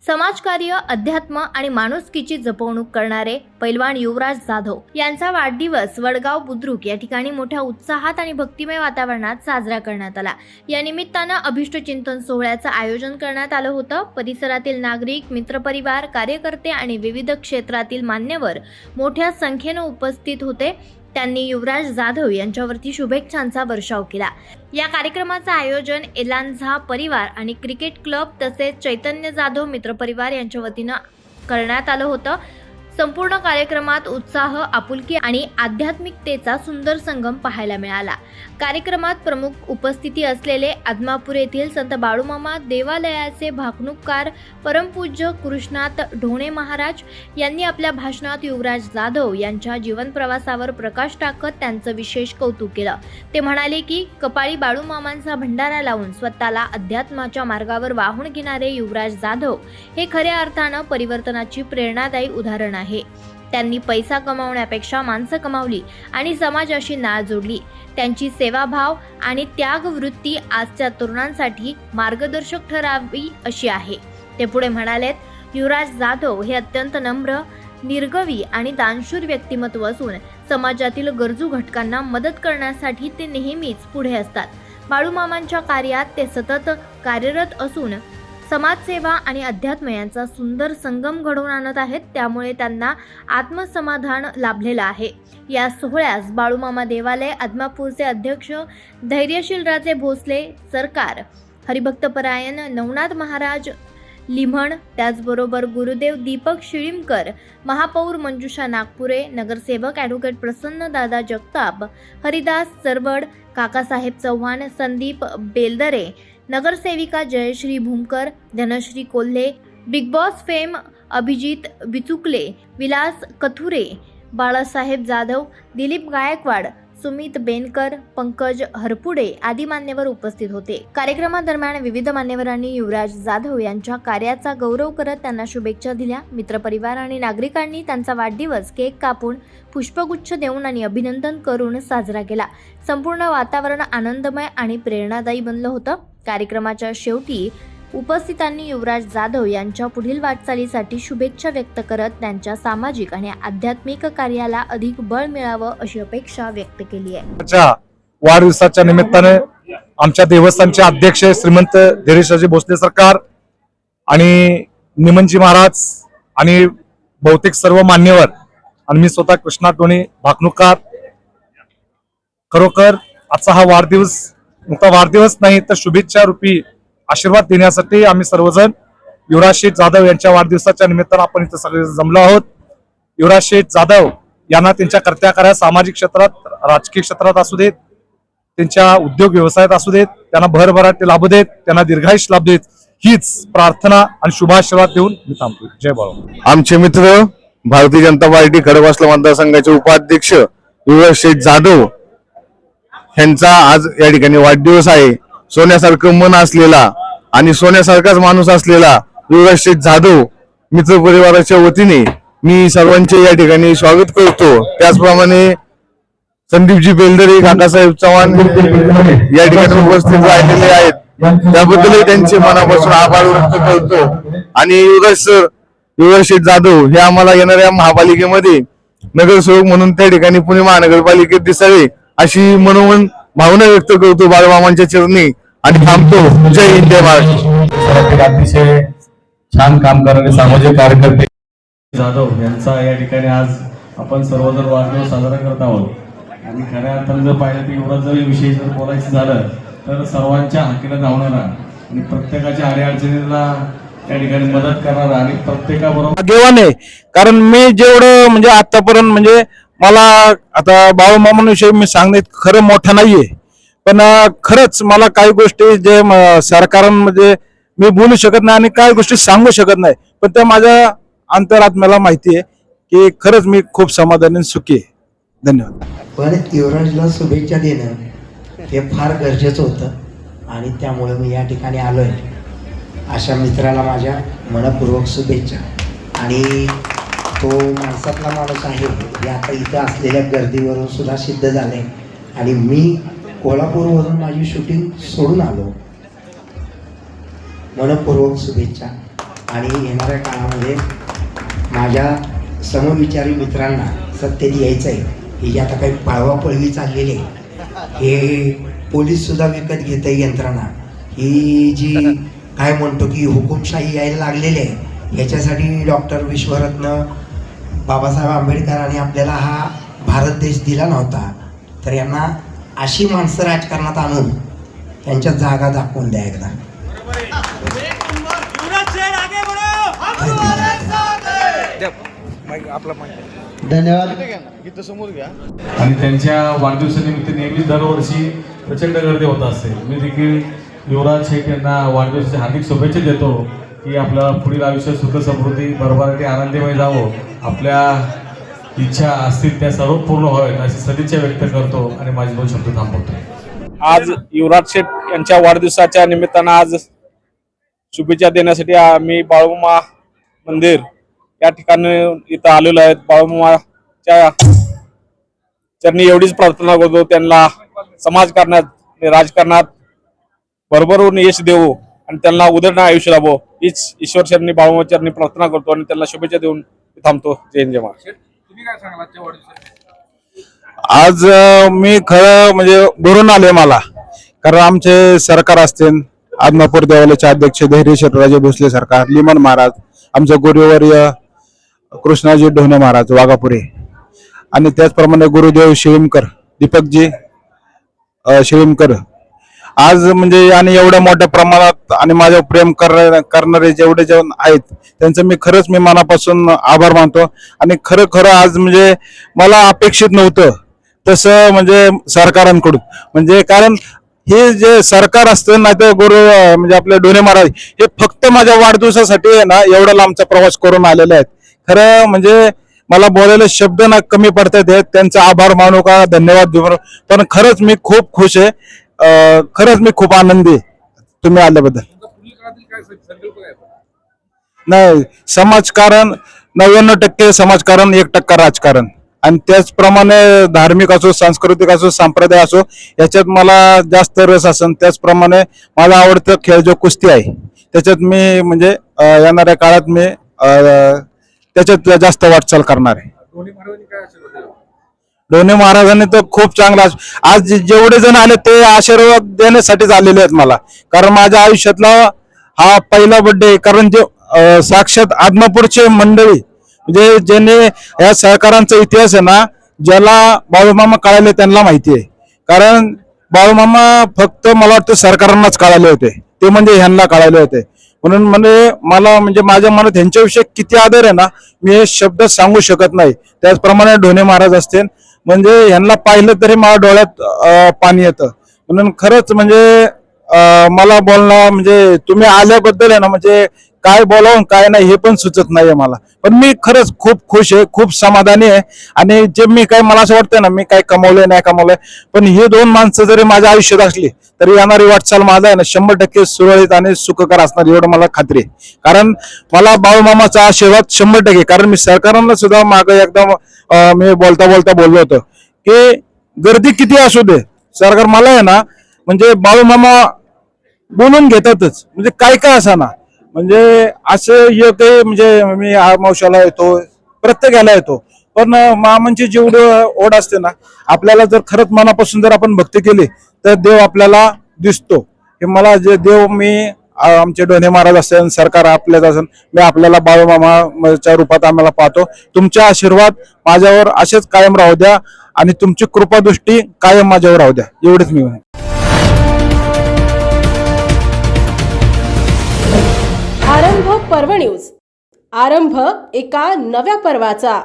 समाजकार्य, अध्यात्म आणि माणुसकीची जपवणूक करणारे पैलवान युवराज जाधव यांचा वाढदिवस वडगाव बुद्रुक या ठिकाणी मोठ्या उत्साहात आणि भक्तिमय वातावरणात साजरा करण्यात आला। या निमित्तानं अभिष्टचिंतन सोहळ्याचं आयोजन करण्यात आलं होतं। परिसरातील नागरिक, मित्रपरिवार, कार्यकर्ते आणि विविध क्षेत्रातील मान्यवर मोठ्या संख्येनं उपस्थित होते। त्यांनी युवराज जाधव यांच्यावरती शुभेच्छांचा वर्षाव केला। या कार्यक्रमाचं आयोजन एलांझा परिवार आणि क्रिकेट क्लब तसेच चैतन्य जाधव मित्रपरिवार यांच्या वतीनं करण्यात आलं होतं। संपूर्ण कार्यक्रमात उत्साह, आपुलकी आणि आध्यात्मिकतेचा सुंदर संगम पाहायला मिळाला। कार्यक्रमात प्रमुख उपस्थिती असलेले आदमापूर येथील संत बाळूमामा देवालयाचे भाकणूककार परमपूज्य कृष्णात ढोणे महाराज यांनी आपल्या भाषणात युवराज जाधव यांच्या जीवन प्रवासावर प्रकाश टाकत त्यांचं विशेष कौतुक केलं। ते म्हणाले की कपाळी बाळूमामांचा भंडारा लावून स्वतःला अध्यात्माच्या मार्गावर वाहून घेणारे युवराज जाधव हे खऱ्या अर्थानं परिवर्तनाची प्रेरणादायी उदाहरण आहे। त्यांनी पैसा कमावण्यापेक्षा माणसं कमावली आणि समाजाशी नाळ जोडली। त्यांची सेवाभाव आणि त्याग वृत्ती आजच्या तरुणांसाठी मार्गदर्शक ठरावी अशी आहे। ते पुढे म्हणालेत, युवराज जाधव हे अत्यंत नम्र, निर्गवी आणि दानशूर व्यक्तिमत्व असून समाजातील गरजू घटकांना मदत करण्यासाठी ते नेहमीच पुढे असतात। बाळूमामांच्या कार्यात ते सतत कार्यरत असून समाजसेवा आणि अध्यात्म यांचा सुंदर संगम घडवून आणत आहेत। त्यामुळे त्यांना आत्मसमाधान लाभलेलं आहे। या सोहळ्यास बाळूमामा देवालय आदमापूरचे अध्यक्ष धैर्यशील राजे भोसले सरकार, हरिभक्तपरायण नवनाथ महाराज लिम्हण, त्याचबरोबर गुरुदेव दीपक शिळीमकर, महापौर मंजुषा नागपुरे, नगरसेवक ॲडव्होकेट प्रसन्न दादा जगताप, हरिदास चरवड, काकासाहेब चव्हाण, संदीप बेलदरे, नगरसेविका Jayashree Bhumkar, Dhanashree Kolhe, Bigg Boss fame Abhijit Bichukale, Vilas Kathure, Balasaheb Jadhav, Dilip Gaikwad, Sumit Benkar, Pankaj Harpude आदी मान्यवर उपस्थित होते। कार्यक्रमादरम्यान विविध मान्यवरांनी युवराज जाधव यांच्या कार्याचा गौरव करत त्यांना शुभेच्छा दिल्या। मित्रपरिवार आणि नागरिकांनी त्यांचा वाढदिवस केक कापून, पुष्पगुच्छ देऊन आणि अभिनंदन करून साजरा केला। संपूर्ण वातावरण आनंदमय आणि प्रेरणादायी बनलं होतं। कार्यक्रमाच्या शेवटी उपस्थितांनी युवराज जाधव यांच्या पुढील वाटचालीसाठी शुभेच्छा व्यक्त करत त्यांच्या सामाजिक आणि आध्यात्मिक कार्याला अधिक बळ मिळावं अशी अपेक्षा व्यक्त केली आहे। वाढदिवसाच्या निमित्ताने आमच्या देवस्थानचे अध्यक्ष श्रीमंत धैर्यशील भोसले सरकार आणि निमनजी महाराज आणि बहुतेक सर्व मान्यवर आणि मी स्वतः कृष्णात ढोणे भाकणूककार, खरोखर आजचा हा वाढदिवस नुकता वाढदिवस नाही तर शुभेच्छा रूपी आशीर्वाद देण्यासाठी आम्ही सर्वजण युवराज शेठ जाधव यांच्या वाढदिवसाच्या निमित्तानं आपण इथं सगळे जमलो आहोत। युवराज शेठ जाधव यांना त्यांच्या कर्त्या कार्यात सामाजिक क्षेत्रात, राजकीय क्षेत्रात असू देत, त्यांच्या उद्योग व्यवसायात असू देत, त्यांना भरभराटी लाभू देत, त्यांना दीर्घायुष्य लाभू देत, हीच प्रार्थना आणि शुभाशीर्वाद देऊन मी थांबतो। जय बाळू। आमचे मित्र भारतीय जनता पार्टी खडकवासला मतदारसंघाचे उपाध्यक्ष युवराज शेठ जाधव यांचा आज या ठिकाणी वाढदिवस आहे। सोन्यासारखं मन असलेला आणि सोन्यासारखाच माणूस असलेला युवराज शेठ जाधव मित्र परिवाराच्या वतीने मी सर्वांचे या ठिकाणी स्वागत करतो। त्याचप्रमाणे संदीपजी बेलदरे, काकासाहेब चव्हाण या ठिकाणी उपस्थित राहिलेले आहेत, त्याबद्दलही त्यांचे मनापासून आभार व्यक्त करतो। आणि युवराज शेठ जाधव हे आम्हाला येणाऱ्या महापालिकेमध्ये नगरसेवक म्हणून त्या ठिकाणी पुणे महानगरपालिकेत दिसावे अशी मनोमन भावना व्यक्त करतो बाळूमामांच्या चरणी आणि थांबतो। जय हिंद, जय महाराष्ट्र। अतिशय छान काम करणारे सामाजिक कार्यकर्ते जाधव यांचा या ठिकाणी आज आपण सर्वजण वाढदिवस साजरा करत आहोत। आणि खऱ्या अर्थानं जर पाहिलं तर युवराज विषयी जर बोलायचं झालं तर सर्वांच्या हाकेला धावणारा आणि प्रत्येकाच्या अडीअडचणीला त्या ठिकाणी मदत करणारा आणि प्रत्येकाबरोबर भाग्यवान आहे। कारण मी जेवढं म्हणजे आतापर्यंत म्हणजे मला आता बाळूमामांविषयी मी सांगण्यात खरं मोठं नाहीये, पण खरंच मला काही गोष्टी जे सरकारांमध्ये मी बोलू शकत नाही आणि काही गोष्टी सांगू शकत नाही, पण त्या माझ्या अंतरात्म्याला माहिती आहे की खरंच मी खूप समाधानी सुखी आहे। धन्यवाद। पण युवराजला शुभेच्छा देणं हे फार गरजेचं होतं आणि त्यामुळे मी या ठिकाणी आलोय। अशा मित्राला माझ्या मनपूर्वक शुभेच्छा। आणि तो माणसातला माणूस आहे हे आता इथं असलेल्या गर्दीवरून सुद्धा सिद्ध झाले। आणि मी कोल्हापूरवरून माझी शूटिंग सोडून आलो। मनपूर्वक शुभेच्छा। आणि येणाऱ्या काळामध्ये माझ्या समविचारी मित्रांना सत्तेत यायचं आहे. ही जी आता काही पळवापळवी चाललेली आहे, हे पोलीससुद्धा विकत घेत आहे यंत्रणा. ही जी काय म्हणतो की हुकुमशाही यायला लागलेली आहे, याच्यासाठी डॉक्टर विश्वरत्न बाबासाहेब आंबेडकरांनी आपल्याला हा भारत देश दिला नव्हता. तर यांना अशी माणसं राजकारणात आणून त्यांच्या जागा दाखवून द्या एकदा. धन्यवाद. आणि त्यांच्या वाढदिवसानिमित्त नेहमीच दरवर्षी प्रचंड गर्दी होत असते. मी देखील युवराज शेठ यांना वाढदिवसाच्या हार्दिक शुभेच्छा देतो की आपलं पुढील आयुष्य सुख समृद्धी भरभराटी आनंदमय जावं, आपल्या इच्छा असतील त्या सर्व पूर्ण व्हाव्यात अशी सदिच्छा व्यक्त करतो आणि माझे दोन शब्द थांबवतो. आज युवराज शेठ यांच्या वाढदिवसाच्या निमित्तानं आज शुभेच्छा देण्यासाठी आम्ही बाळूमामा मंदिर या ठिकाणी इथं आलेलो आहेत. बाळूमामाच्या चरणी एवढीच प्रार्थना करतो, त्यांना समाजकारणात राजकारणात भरभरून यश देवो आणि त्यांना उदंड आयुष्य लाभो हीच ईश्वर चरणी बाळूमामा चरणी प्रार्थना करतो आणि त्यांना शुभेच्छा देऊन थांबतो. जय हिंद जय महाराष्ट्र. आज मी खरं म्हणजे भरून आले मला, कारण आमचे सरकार असतील, आदमापूर देवालयाचे अध्यक्ष धैर्य शेटराजे भोसले सरकार, लिमन महाराज, आमचं गुरुवर्य कृष्णाजी ढोणे महाराज वाघापुरे, आणि त्याचप्रमाणे गुरुदेव शिळीमकर दीपकजी शिळीमकर आज म्हणजे आणि एवढ्या मोठ्या प्रमाणात आणि माझ्यावर प्रेम करणारे जेवढे जण आहेत त्यांचं मी मनापासून आभार मानतो. आणि खरं आज म्हणजे मला अपेक्षित नव्हतं तसं म्हणजे सरकारांकडून, म्हणजे कारण हे जे सरकार असतं ना ते म्हणजे आपले ढोणे महाराज हे फक्त माझ्या वाढदिवसासाठी आहे ना एवढा लांबचा प्रवास करून आलेले आहेत. खरं म्हणजे मला बोलायला शब्द ना कमी पडतात, त्यांचा आभार मानू का धन्यवाद देऊ, पण खरंच मी खूप खुश आहे. खरंच मी खूप आनंदी आहे तुम्ही आल्याबद्दल. नाही, समाजकारण 99% समाजकारण, 1% राजकारण, आणि त्याचप्रमाणे धार्मिक असो, सांस्कृतिक असो, संप्रदाय असो याच्यात मला जास्त रस असेल. त्याचप्रमाणे माझा आवडतं खेळ जो कुस्ती आहे त्याच्यात मी म्हणजे येणाऱ्या काळात मी त्याच्यात जास्त वाटचाल करणार आहे. ढोणे महाराजांनी तर खूप चांगला, आज जेवढे जण आले ते आशीर्वाद देण्यासाठीच आलेले आहेत मला, कारण माझ्या आयुष्यातला हा पहिला बर्थडे. कारण जे साक्षात आदमापूरचे मंडळी म्हणजे ज्याने या सहकारांचा इतिहास आहे ना, ज्याला बाळूमामा कळाले त्यांना माहिती आहे. कारण बाळूमामा फक्त मला वाटतं सरकारांनाच कळाले होते, ते म्हणजे ह्यांना कळाले होते. म्हणून म्हणजे मला म्हणजे माझ्या मनात ह्यांच्याविषयी किती आदर आहे ना, मी हे शब्द सांगू शकत नाही. त्याचप्रमाणे ढोणे महाराज असतील, म्हणजे ह्यांना पाहिलं तरी मला डोळ्यात पाणी येतं. म्हणून खरंच म्हणजे मला बोलणं म्हणजे तुम्ही आल्याबद्दल आहे ना, म्हणजे काय बोलावून काय नाही हे पण सुचत नाहीये मला. पण मी खरंच खूप खुश आहे, खूप समाधानी आहे. आणि जे मी काय मला असं वाटतं ना, मी काय कमवलंय नाही कमवलंय, पण हे दोन माणसं जरी माझ्या आयुष्यात असली तरी येणारी वाटचाल माझा आहे ना 100% सुरळीत आणि सुखकर असणार एवढं मला खात्री आहे. कारण मला बाळूमामाचा आशीर्वाद 100%, कारण मी सरकारांना सुद्धा मागे एकदा मी बोलता बोललो होतो की गर्दी किती असू दे सरकार मला आहे ना म्हणजे बाळूमामा बोलून घेतातच, म्हणजे काय असा ना, म्हणजे असं येते म्हणजे मी मावशाला येतो, प्रत्येकाला येतो, पण मामांची जेवढी ओढ असते ना, आपल्याला जर खरंच मनापासून जर आपण भक्ती केली तर देव आपल्याला दिसतो. हे मला जे देव मी आमचे ढोणे महाराज असेल, सरकार आपल्याच असेल, मी आपल्याला बाळूमामाच्या रूपात आम्हाला पाहतो. तुमचे आशीर्वाद माझ्यावर असेच कायम राहू द्या आणि तुमची कृपादृष्टी कायम माझ्यावर राहू द्या, एवढेच मी म्हणतो. आरंभ पर्व न्यूज. आरंभ एका नव्या पर्वाचा.